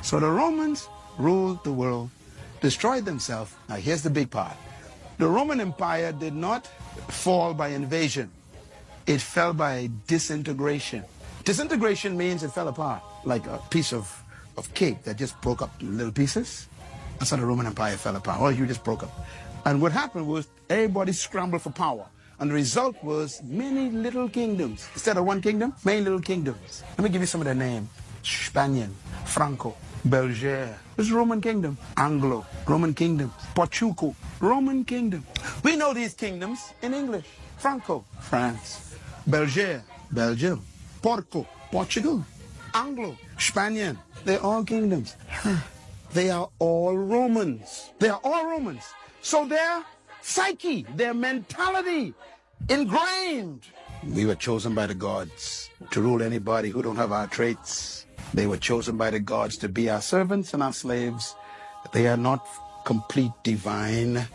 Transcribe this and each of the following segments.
So the Romans ruled the world, destroyed themselves. Now here's the big part. The Roman Empire did not fall by invasion. It fell by disintegration. Disintegration means it fell apart, like a piece of cake that just broke up in little pieces. That's how the Roman Empire fell apart. Well, you just broke up. And what happened was everybody scrambled for power. And the result was many little kingdoms. Instead of one kingdom, many little kingdoms. Let me give you some of their names. Spanian, Franco, Belgier. This is Roman kingdom. Anglo, Roman kingdom. Portugal, Roman kingdom. We know these kingdoms in English. Franco, France. Belgier, Belgium. Porco, Portugal. Anglo, Spanian. They're all kingdoms. They are all Romans. They are all Romans. So their psyche, their mentality, ingrained. We were chosen by the gods to rule anybody who don't have our traits. They were chosen by the gods to be our servants and our slaves. They are not complete divine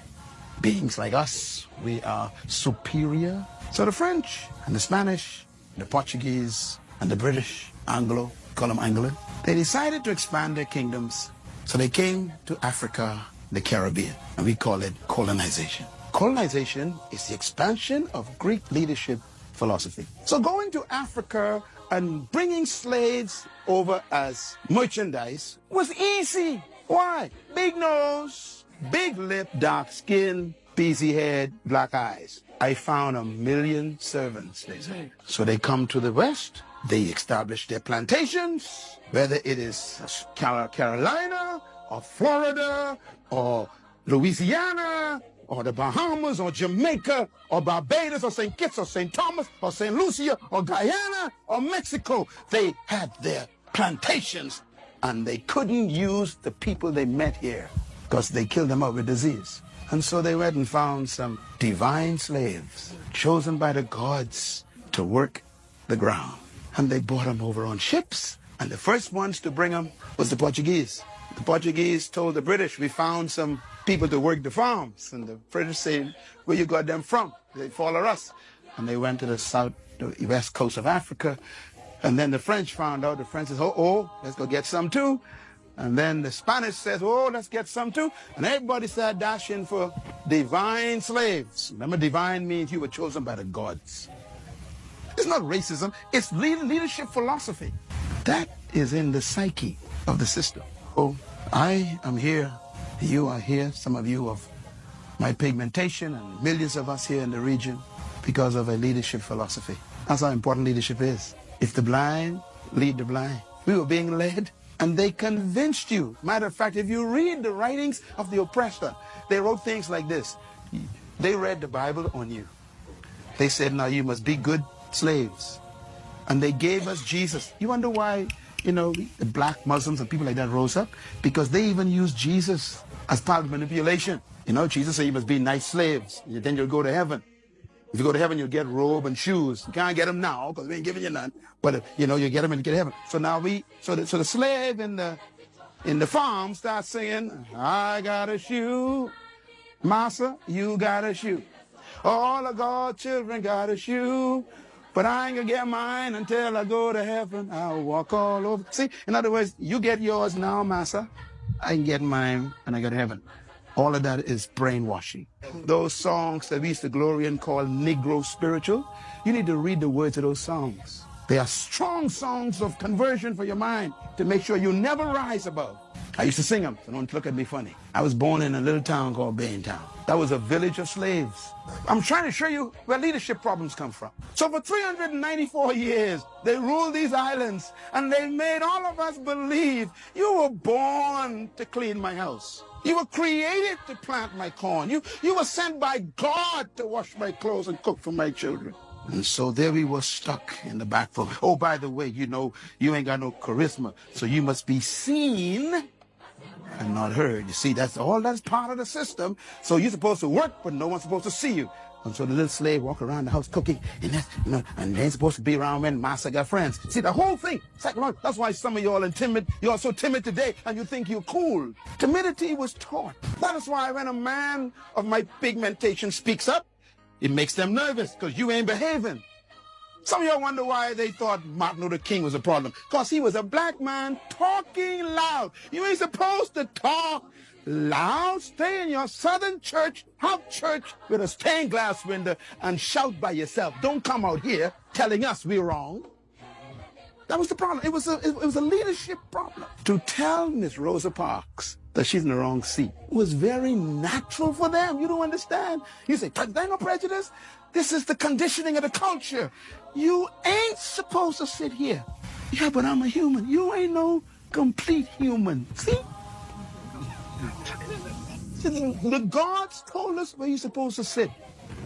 beings like us. We are superior. So the French and the Spanish, the Portuguese and the British, Anglo, call them Anglo, they decided to expand their kingdoms. So they came to Africa, the Caribbean, and we call it colonization. Colonization is the expansion of Greek leadership philosophy. So going to Africa and bringing slaves over as merchandise was easy. Why? Big nose, big lip, dark skin, busy head, black eyes. I found 1 million servants, they say. So they come to the West, they establish their plantations, whether it is Carolina or Florida or Louisiana or the Bahamas or Jamaica or Barbados or St. Kitts or St. Thomas or St. Lucia or Guyana or Mexico. They had their plantations and they couldn't use the people they met here because they killed them out with disease. And so they went and found some divine slaves chosen by the gods to work the ground. And they brought them over on ships. And the first ones to bring them was the Portuguese. The Portuguese told the British, we found some people to work the farms. And the British said, where you got them from? They follow us. And they went to the west coast of Africa. And then the French found out. The French said, oh, let's go get some too. And then the Spanish says, oh, let's get some too. And everybody started dashing for divine slaves. Remember, divine means you were chosen by the gods. It's not racism. It's leadership philosophy. That is in the psyche of the system. Oh, I am here. You are here. Some of you of my pigmentation and millions of us here in the region because of a leadership philosophy. That's how important leadership is. If the blind lead the blind. We were being led. And they convinced you. Matter of fact, if you read the writings of the oppressor, they wrote things like this. They read the Bible on you. They said, now you must be good slaves. And they gave us Jesus. You wonder why, the black Muslims and people like that rose up? Because they even used Jesus as part of manipulation. Jesus said you must be nice slaves. Then you'll go to heaven. If you go to heaven, you'll get robe and shoes. You can't get them now because we ain't giving you none. But you get them and you get heaven. So now so the slave in the farm starts singing, I got a shoe, massa, you got a shoe. All of God's children got a shoe, but I ain't gonna get mine until I go to heaven. I'll walk all over. See, in other words, you get yours now, massa. I can get mine and I go to heaven. All of that is brainwashing. Those songs that we used to glory and call Negro spiritual, you need to read the words of those songs. They are strong songs of conversion for your mind to make sure you never rise above. I used to sing them, so don't look at me funny. I was born in a little town called Baintown. That was a village of slaves. I'm trying to show you where leadership problems come from. So for 394 years, they ruled these islands, and they made all of us believe you were born to clean my house. You were created to plant my corn. You were sent by God to wash my clothes and cook for my children. And so there we were stuck in the back room. Oh, by the way, you ain't got no charisma, so you must be seen and not heard. You see, that's part of the system. So you're supposed to work, but no one's supposed to see you. And so the little slave walk around the house cooking, and they ain't supposed to be around when master got friends. See, the whole thing, psychological. That's why some of y'all are timid. You're so timid today, and you think you're cool. Timidity was taught. That is why when a man of my pigmentation speaks up, it makes them nervous, because you ain't behaving. Some of y'all wonder why they thought Martin Luther King was a problem. Because he was a black man talking loud. You ain't supposed to talk loud. Stay in your southern church, house church with a stained glass window and shout by yourself. Don't come out here telling us we're wrong. That was the problem. It was a leadership problem. To tell Miss Rosa Parks that she's in the wrong seat was very natural for them. You don't understand. You say, there ain't no prejudice. This is the conditioning of the culture. You ain't supposed to sit here. Yeah, but I'm a human. You ain't no complete human. See? The gods told us where you're supposed to sit.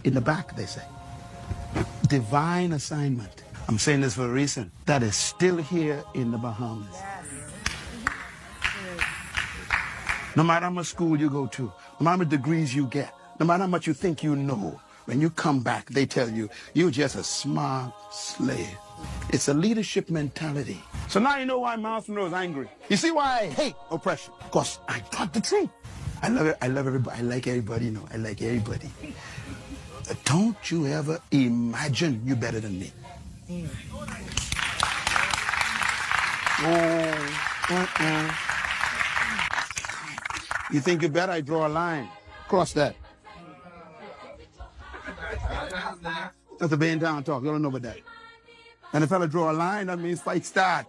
In the back, they say. Divine assignment. I'm saying this for a reason. That is still here in the Bahamas. Yes. No matter how much school you go to, no matter how many degrees you get, no matter how much you think you know, when you come back, they tell you, you're just a smart slave. It's a leadership mentality. So now you know why Miles Monroe is angry. You see why I hate oppression? Because I got the truth. I love it. I love everybody. I like everybody, you know. I like everybody. Don't you ever imagine you're better than me. You think you're better? I draw a line. Cross that. That's the band down talk. You don't know about that. And if I draw a line, that means fight start.